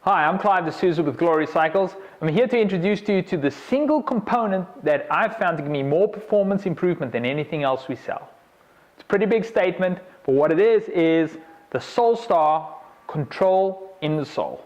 Hi, I'm Clive D'Souza with Glory Cycles. I'm here to introduce to you to the single component that I've found to give me more performance improvement than anything else we sell. It's a pretty big statement, but what it is the SOLESTAR Kontrol Insole.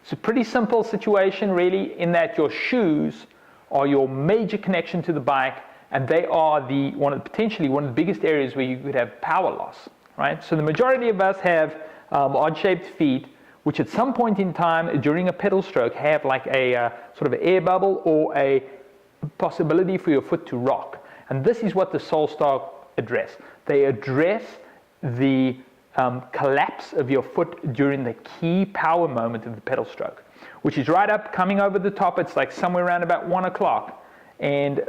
It's a pretty simple situation really, in that your shoes are your major connection to the bike, and they are potentially one of the biggest areas where you could have power loss, right? So the majority of us have odd-shaped feet, which at some point in time during a pedal stroke have like a sort of air bubble or a possibility for your foot to rock. And this is what the SOLESTAR address. They address the collapse of your foot during the key power moment of the pedal stroke, which is right up, coming over the top. It's like somewhere around about 1 o'clock. And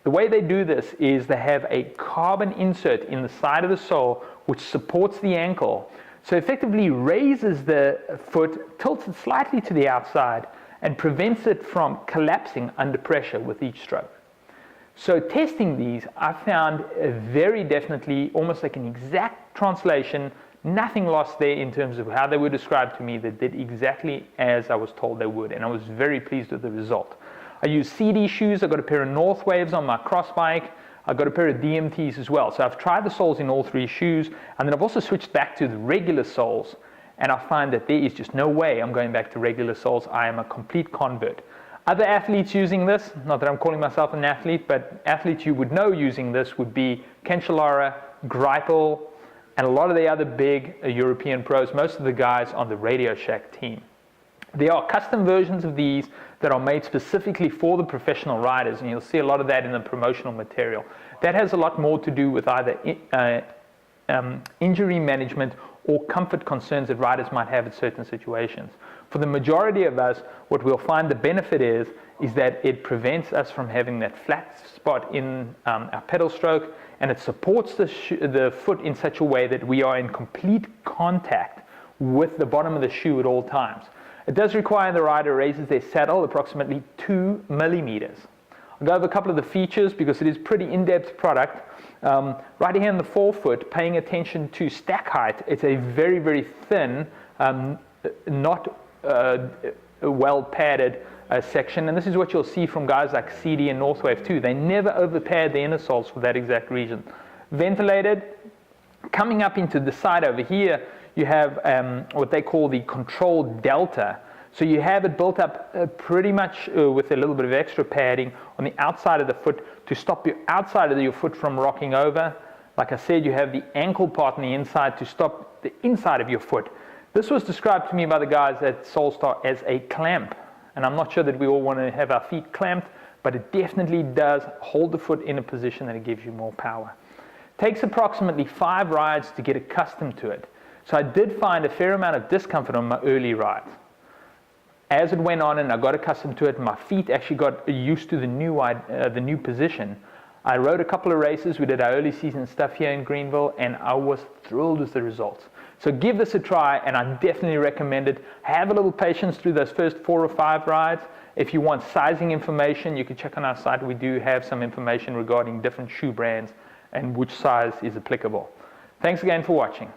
the way they do this is they have a carbon insert in the side of the sole which supports the ankle. So effectively raises the foot, tilts it slightly to the outside, and prevents it from collapsing under pressure with each stroke. So testing these, I found very definitely almost like an exact translation, nothing lost there in terms of how they were described to me. They did exactly as I was told they would, and I was very pleased with the result. I use CD shoes. I got a pair of North Waves on my cross bike. I've got a pair of DMTs as well. So I've tried the soles in all three shoes, and then I've also switched back to the regular soles, and I find that there is just no way I'm going back to regular soles. I am a complete convert. Other athletes using this, not that I'm calling myself an athlete, but athletes you would know using this would be Cancellara, Greipel, and a lot of the other big European pros, most of the guys on the Radio Shack team. There are custom versions of these that are made specifically for the professional riders, and you'll see a lot of that in the promotional material. That has a lot more to do with either injury management or comfort concerns that riders might have in certain situations. For the majority of us, what we'll find the benefit is that it prevents us from having that flat spot in our pedal stroke, and it supports the foot in such a way that we are in complete contact with the bottom of the shoe at all times. It does require the rider raises their saddle approximately 2 millimeters. I'll go over a couple of the features because it is pretty in-depth product. Right here in the forefoot, paying attention to stack height, it's a very, very thin, not well padded section, and this is what you'll see from guys like CD and Northwave too. They never over pad the inner soles for that exact reason. Ventilated. Coming up into the side over here, you have what they call the Kontrol Delta. So you have it built up pretty much with a little bit of extra padding on the outside of the foot to stop your outside of your foot from rocking over. Like I said, you have the ankle part on the inside to stop the inside of your foot. This was described to me by the guys at SOLESTAR as a clamp. And I'm not sure that we all want to have our feet clamped, but it definitely does hold the foot in a position that it gives you more power. Takes approximately 5 rides to get accustomed to it. So I did find a fair amount of discomfort on my early rides. As it went on and I got accustomed to it, my feet actually got used to the new position. I rode a couple of races. We did our early season stuff here in Greenville, and I was thrilled with the results. So give this a try, and I definitely recommend it. Have a little patience through those first 4 or 5 rides. If you want sizing information, you can check on our site. We do have some information regarding different shoe brands and which size is applicable. Thanks again for watching.